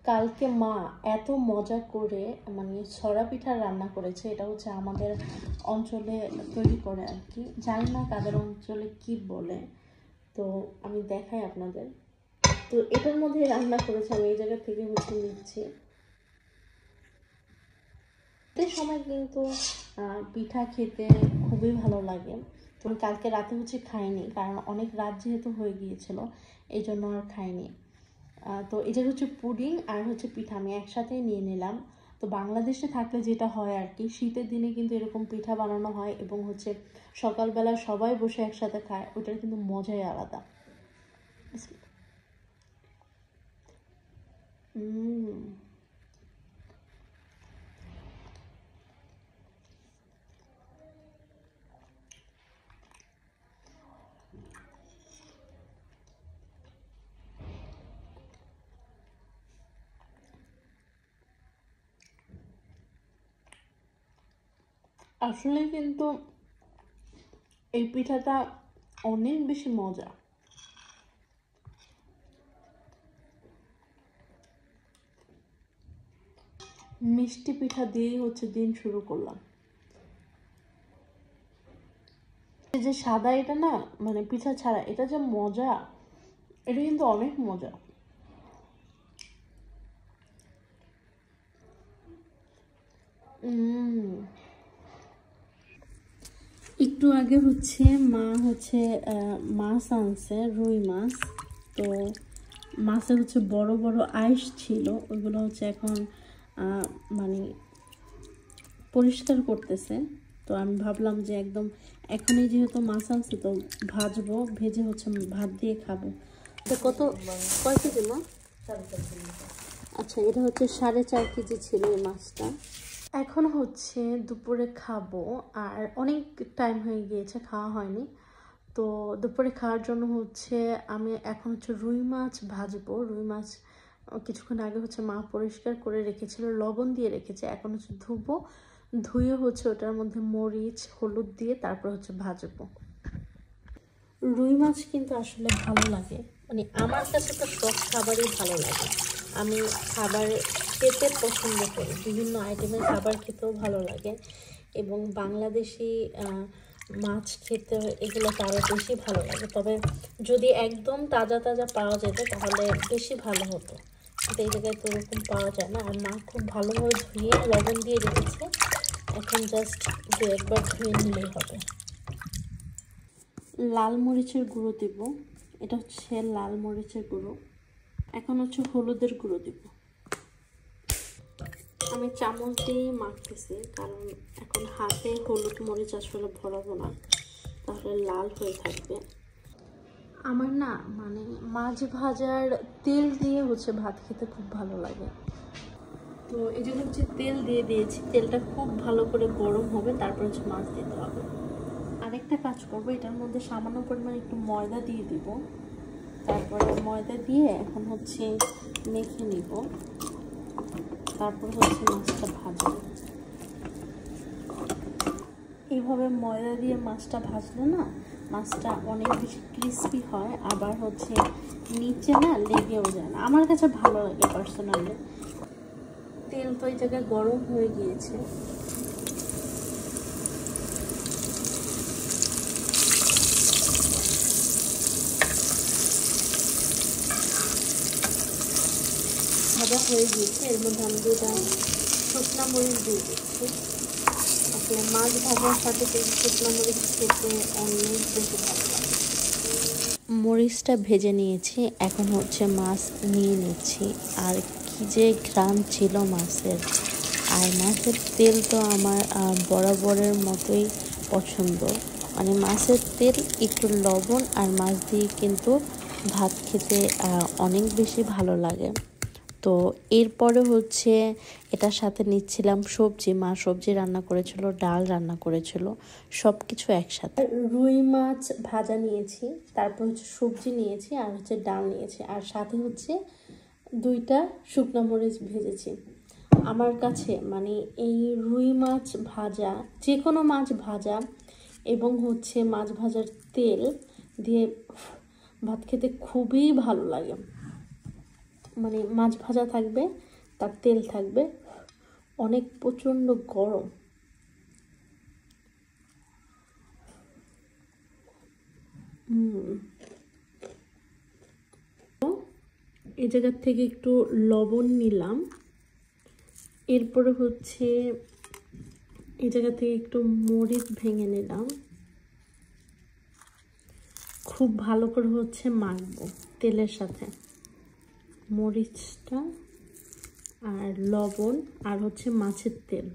কালকে মা এত মজা করে মানে ছড়া পিঠা রান্না করেছে। এটা হচ্ছে আমাদের অঞ্চলে তৈরি করে আর কি, জানি না কাদের অঞ্চলে কি বলে, তো আমি দেখাই আপনাদের। তো এটার মধ্যে রান্না করেছে, আমি এই জায়গা থেকে হচ্ছে নিচ্ছি। এই সময় কিন্তু পিঠা খেতে খুবই ভালো লাগে। তো কালকে রাতে হচ্ছে খাইনি, কারণ অনেক রাত যেহেতু হয়ে গিয়েছিল এই জন্য আর খাইনি। তো এটা হচ্ছে পুডিং আর হচ্ছে পিঠা আমি একসাথেই নিয়ে নিলাম। তো বাংলাদেশে থাকলে যেটা হয় আর কি, শীতের দিনে কিন্তু এরকম পিঠা বানানো হয় এবং হচ্ছে সকালবেলা সবাই বসে একসাথে খায়, ওটার কিন্তু মজাই আলাদা। আসলে কিন্তু এই পিঠাটা অনেক বেশি মজা। মিষ্টি পিঠা দিয়েই হচ্ছে দিন শুরু করলাম। এই যে সাদা এটা না, মানে পিঠা ছাড়া এটা যে মজা, এটা কিন্তু অনেক মজা। একটু আগে হচ্ছে মা হচ্ছে মাছ আনছে, রুই মাছ। তো মাছে হচ্ছে বড় বড় আইস ছিল, ওইগুলো হচ্ছে এখন মানে পরিষ্কার করতেছে। তো আমি ভাবলাম যে একদম এখনই যেহেতু মাছ আনছি তো ভাজবো, ভেজে হচ্ছে ভাত দিয়ে খাবো। কত কয় কেজি মা? আচ্ছা, এটা হচ্ছে 4.5 কেজি ছিল এই মাছটা। এখন হচ্ছে দুপুরে খাবো, আর অনেক টাইম হয়ে গিয়েছে খাওয়া হয়নি। তো দুপুরে খাওয়ার জন্য হচ্ছে আমি এখন হচ্ছে রুই মাছ ভাজবো। রুই মাছ কিছুক্ষণ আগে হচ্ছে মা পরিষ্কার করে রেখেছিল, লবণ দিয়ে রেখেছে। এখন হচ্ছে ধুবো, ধুয়ে হচ্ছে ওটার মধ্যে মরিচ হলুদ দিয়ে তারপর হচ্ছে ভাজবো। রুই মাছ কিন্তু আসলে ভালো লাগে, মানে আমার কাছে তো সব খাবারই ভালো লাগে। আমি খাবার খেতে পছন্দ করি, বিভিন্ন আইটেমের খাবার খেতেও ভালো লাগে, এবং বাংলাদেশি মাছ খেতে এগুলো আরও বেশি ভালো লাগে। তবে যদি একদম তাজা তাজা পাওয়া যেত তাহলে বেশি ভালো হতো, কিন্তু এই জায়গায় তো ওরকম পাওয়া যায় না। আর মা খুব ভালোভাবে ধুয়ে লবণ দিয়ে রেখেছে, এখন জাস্ট দু একবার ধুয়ে নিলেই হবে। লাল মরিচের গুঁড়ো দিব, এটা হচ্ছে লাল মরিচের গুঁড়ো। এখন হচ্ছে হলুদের গুঁড়ো দিব। আমি চামচ দিয়ে মাখতেছি, কারণ এখন হাতে হলুদ মরিচ আসলে ভরাবো না, তাহলে লাল হয়ে থাকবে। আমার না মানে মাছ ভাজার তেল দিয়ে হচ্ছে ভাত খেতে খুব ভালো লাগে। তো এই জন্য হচ্ছে তেল দিয়ে দিয়েছি, তেলটা খুব ভালো করে গরম হবে, তারপর হচ্ছে মাছ দিতে হবে। আরেকটা কাজ করবো, এটার মধ্যে সামান্য পরিমাণ একটু ময়দা দিয়ে দিব। তারপরে ময়দা দিয়ে এখন হচ্ছে মেখে নিব, তারপর হচ্ছে মাছটা ভাজবো। এইভাবে ময়দা দিয়ে মাছটা ভাজলে না মাছটা অনেক বেশি ক্রিস্পি হয়, আবার হচ্ছে নিচে না লেগেও যায় না। আমার কাছে ভালো লাগে পার্সোনালি। তেল তো এই জায়গায় গরম হয়ে গিয়েছে, ভাজা হয়ে গিয়েছে। এর মধ্যে আমি যেটা শুকনা মরিচ দিয়ে দিচ্ছি। আসলে মাছ ভাজার সাথে কিন্তু শুকনা মরিচ খেতে অনেক বেশি ভালো লাগে। মরিচটা ভেজে নিয়েছি, এখন হচ্ছে মাছ নিয়ে নিচ্ছি। আর কি যে ঘ্রাণ ছিল মাছের, আর মাছের তেল তো আমার বরাবরের মতোই পছন্দ। মানে মাছের তেল, একটু লবণ আর মাছ দিয়ে কিন্তু ভাত খেতে অনেক বেশি ভালো লাগে। তো এরপরে হচ্ছে এটার সাথে নিচ্ছিলাম সবজি। মা সবজি রান্না করেছিল, ডাল রান্না করেছিল, সব কিছু একসাথে। রুই মাছ ভাজা নিয়েছি, তারপর হচ্ছে সবজি নিয়েছি, আর হচ্ছে ডাল নিয়েছি, আর সাথে হচ্ছে 2টা শুকনো মরিচ ভেজেছি। আমার কাছে মানে এই রুই মাছ ভাজা, যে কোনো মাছ ভাজা এবং হচ্ছে মাছ ভাজার তেল দিয়ে ভাত খেতে খুবই ভালো লাগে। মানে মাছ ভাজা থাকবে, তার তেল থাকবে, অনেক প্রচণ্ড গরম। এই জায়গার থেকে একটু লবণ নিলাম, এরপরে হচ্ছে এই জায়গা থেকে একটু মরিচ ভেঙে নিলাম, খুব ভালো করে হচ্ছে মাখবো তেলের সাথে মরিচটা আর লবণ আর হচ্ছে মাছের তেল।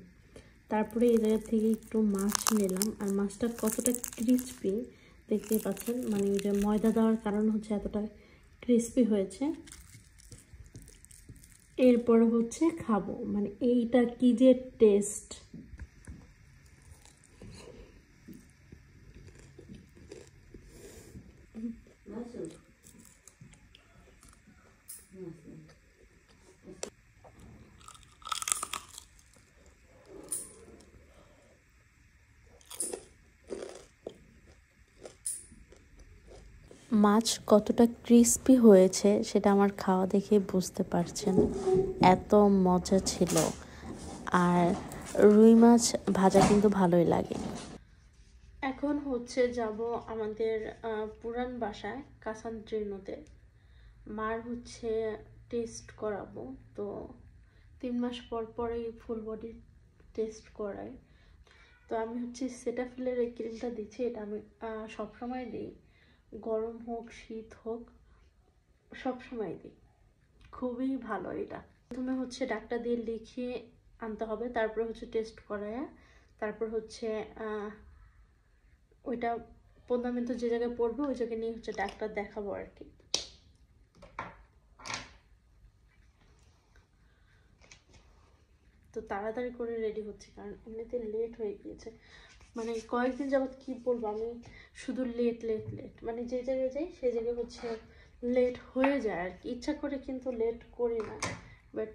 তারপরে এই জায়গা থেকে একটু মাছ নিলাম, আর মাছটা কতটা ক্রিস্পি দেখতে পাচ্ছেন, মানে এই যে ময়দা দেওয়ার কারণ হচ্ছে এতটা ক্রিস্পি হয়েছে। এরপর হচ্ছে খাবো, মানে এইটা কি যে টেস্ট। মাছ কতটা ক্রিস্পি হয়েছে সেটা আমার খাওয়া দেখে বুঝতে পারছেন, এত মজা ছিল। আর রুই মাছ ভাজা কিন্তু ভালোই লাগে। এখন হচ্ছে যাব আমাদের পুরান বাসায় কাসান্দ্রিনোতে, মার হচ্ছে টেস্ট করাবো। তো 3 মাস পর পরই ফুল বডি টেস্ট করাই। তো আমি হচ্ছে সেটাফিলের এই ক্রিমটা দিচ্ছি, এটা আমি সবসময় দিই, গরম হোক শীত হোক সবসময় দিই, খুবই ভালো এটা। প্রথমে হচ্ছে ডাক্তার দিয়ে লিখিয়ে আনতে হবে, তারপরে হচ্ছে টেস্ট করায়, তারপর হচ্ছে ওইটা 15 মিনিট যে জায়গায় পড়বে ওই জায়গায় নিয়ে হচ্ছে ডাক্তার দেখাবো আর কি। তো তাড়াতাড়ি করে রেডি হচ্ছে, কারণ এমনিতে লেট হয়ে গিয়েছে। মানে কয়েকদিন যাবত কি বলবো, আমি শুধু লেট লেট লেট, মানে যে জায়গায় যাই সেই জায়গায় হচ্ছে লেট হয়ে যায় আর কি, ইচ্ছা করে কিন্তু লেট করি না, বাট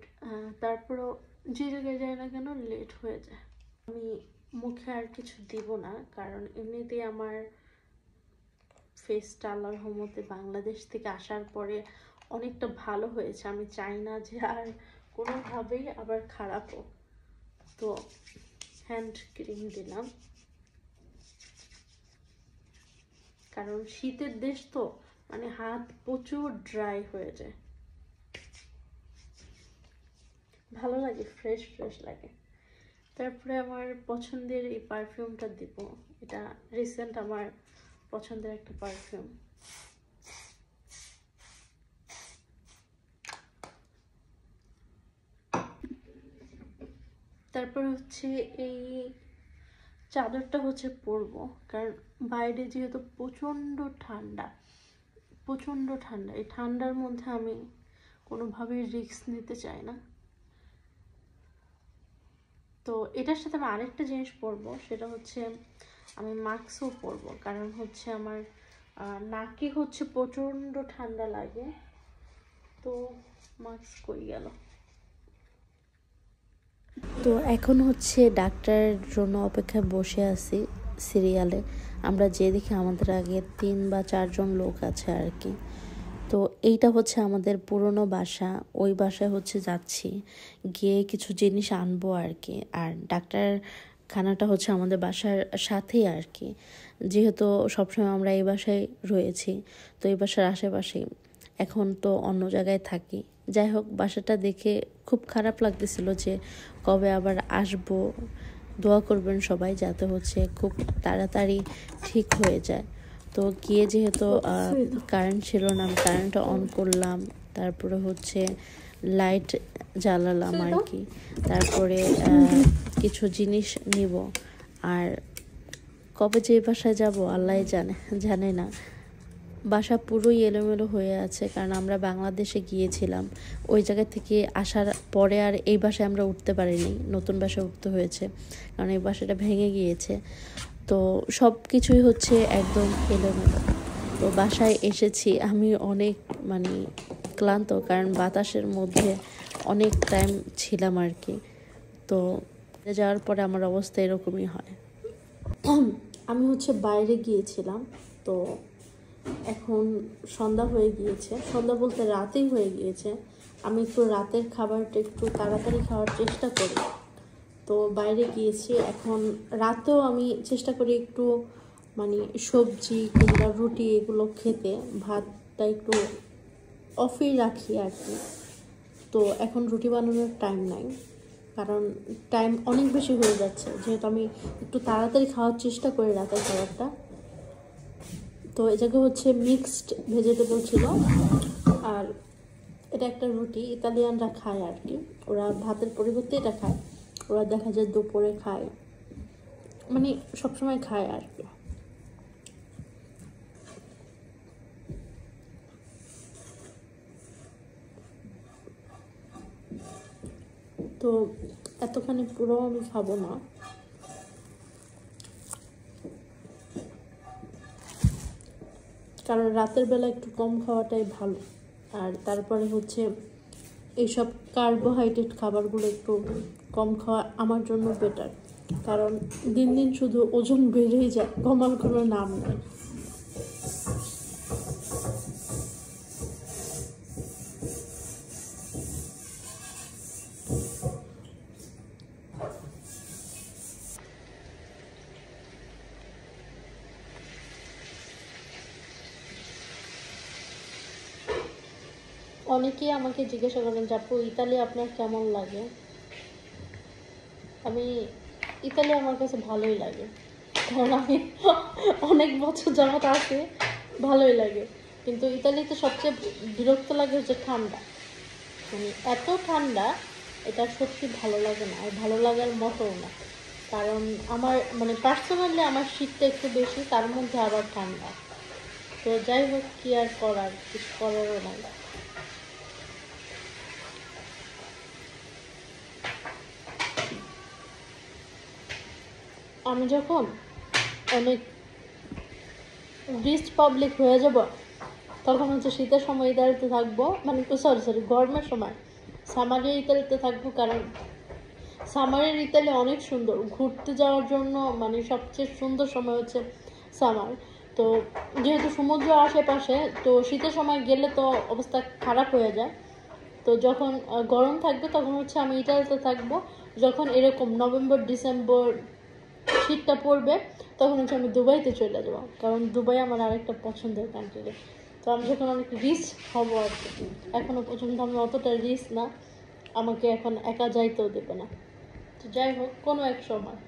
তারপরেও যে জায়গায় যাই না কেন লেট হয়ে যায়। আমি মুখে আর কিছু দিব না, কারণ এমনিতেই আমার ফেসটা আল্লাহর রহমতে বাংলাদেশ থেকে আসার পরে অনেকটা ভালো হয়েছে, আমি চাই না যে আর কোনোভাবেই আবার খারাপ হোক। তো হ্যান্ড ক্রিম দিলাম, কারণ শীতের দেশ তো মানে হাত প্রচুর ড্রাই হয়ে যায়, ভালো লাগে, ফ্রেশ ফ্রেশ লাগে। তারপরে আমার পছন্দের এই পারফিউমটা দিব, এটা রিসেন্ট আমার পছন্দের একটা পারফিউম। তারপর হচ্ছে এই চাদরটা হচ্ছে পরবো, কারণ বাইরে যেহেতু প্রচণ্ড ঠান্ডা, প্রচণ্ড ঠান্ডা, এই ঠান্ডার মধ্যে আমি কোনোভাবেই রিস্ক নিতে চাই না। তো এটার সাথে আমি আরেকটা জিনিস পরবো, সেটা হচ্ছে আমি মাস্কও পরবো, কারণ হচ্ছে আমার নাকে হচ্ছে প্রচণ্ড ঠান্ডা লাগে। তো মাস্ক কই গেল। তো এখন হচ্ছে ডাক্তারের জন্য অপেক্ষায় বসে আছি সিরিয়ালে। আমরা যে দেখি আমাদের আগে 3 বা 4 জন লোক আছে আর কি। তো এইটা হচ্ছে আমাদের পুরনো বাসা, ওই বাসায় হচ্ছে যাচ্ছি, গিয়ে কিছু জিনিস আনবো আর কি। আর ডাক্তার খানাটা হচ্ছে আমাদের বাসার সাথেই আর কি, যেহেতু সবসময় আমরা এই বাসায় রয়েছি, তো এই বাসার আশেপাশেই। এখন তো অন্য জায়গায় থাকি। যাই হোক, বাসাটা দেখে খুব খারাপ লাগতেছিল যে কবে আবার আসবো। দোয়া করবেন সবাই যাতে হচ্ছে খুব তাড়াতাড়ি ঠিক হয়ে যায়। তো গিয়ে যেহেতু কারেন্ট ছিল না, আমি কারেন্টটা অন করলাম, তারপরে হচ্ছে লাইট জ্বালালাম আর কি। তারপরে কিছু জিনিস নিব, আর কবে যে বাসায় যাব আল্লাহ জানে না। বাসা পুরোই এলোমেলো হয়ে আছে, কারণ আমরা বাংলাদেশে গিয়েছিলাম, ওই জায়গা থেকে আসার পরে আর এই বাসায় আমরা উঠতে পারিনি, নতুন বাসায় উঠতে হয়েছে, কারণ এই বাসাটা ভেঙে গিয়েছে। তো সব কিছুই হচ্ছে একদম এলোমেলো। তো বাসায় এসেছি আমি অনেক মানে ক্লান্ত, কারণ বাতাসের মধ্যে অনেক টাইম ছিলাম আর কি। তো যাওয়ার পরে আমার অবস্থা এরকমই হয়। আমি হচ্ছে বাইরে গিয়েছিলাম, তো এখন সন্ধ্যা হয়ে গিয়েছে, সন্ধ্যা বলতে রাতেই হয়ে গিয়েছে। আমি একটু রাতের খাবারটা একটু তাড়াতাড়ি খাওয়ার চেষ্টা করি। তো বাইরে গিয়েছি, এখন রাতেও আমি চেষ্টা করি একটু মানে সবজি কিংবা রুটি এগুলো খেতে, ভাতটা একটু অফই রাখি আর কি। তো এখন রুটি বানানোর টাইম নাই, কারণ টাইম অনেক বেশি হয়ে যাচ্ছে, যেহেতু আমি একটু তাড়াতাড়ি খাওয়ার চেষ্টা করি রাতের খাবারটা। তো এই জায়গায় হচ্ছে মিক্সড ভেজিটেবল ছিল, আর এটা একটা রুটি ইতালিয়ানরা খায় আর কি, ওরা ভাতের পরিবর্তে এটা খায়। ওরা দেখা যায় দুপুরে খায়, মানে সবসময় খায় আর কি। তো এতখানি পুরো আমি খাবো না, কারণ রাতের বেলা একটু কম খাওয়াটাই ভালো। আর তারপরে হচ্ছে এইসব কার্বোহাইড্রেট খাবারগুলো একটু কম খাওয়া আমার জন্য বেটার, কারণ দিন দিন শুধু ওজন বেড়েই যায়, কমার কোনো নাম নেই। অনেকেই আমাকে জিজ্ঞাসা করেন যে আপু ইতালি আপনার কেমন লাগে। আমি ইতালি আমার কাছে ভালোই লাগে, কারণ আমি অনেক বছর যাবত আছি, ভালোই লাগে। কিন্তু ইতালিতে সবচেয়ে বিরক্ত লাগে হচ্ছে ঠান্ডা, মানে এত ঠান্ডা, এটা সত্যি ভালো লাগে না, আর ভালো লাগার মতও না। কারণ আমার মানে পার্সোনালি আমার শীতটা একটু বেশি, তার মধ্যে আবার ঠান্ডা। তো যাই হোক, কি আর করার, কিছু করারও নাই। আমি যখন অনেক রিচ পাবলিক হয়ে যাব, তখন হচ্ছে শীতের সময় ইতালিতে থাকবো, মানে সরি গরমের সময় সামারের ইতালিতে থাকবো। কারণ সামারের ইতালি অনেক সুন্দর ঘুরতে যাওয়ার জন্য, মানে সবচেয়ে সুন্দর সময় হচ্ছে সামার। তো যেহেতু সমুদ্র আশেপাশে, তো শীতের সময় গেলে তো অবস্থা খারাপ হয়ে যায়। তো যখন গরম থাকবে তখন হচ্ছে আমি ইতালিতে থাকবো। যখন এরকম নভেম্বর ডিসেম্বর শীতটা পড়বে, তখন হচ্ছে আমি দুবাইতে চলে যাবো, কারণ দুবাই আমার আরেকটা পছন্দের কান্ট্রি। তো আমি যখন অনেক রিচ হব আর কি, এখনও পর্যন্ত আমি অতটা রিচ না, আমাকে এখন একা যাইতেও দেবে না। তো যাই হোক, কোনো এক সময়।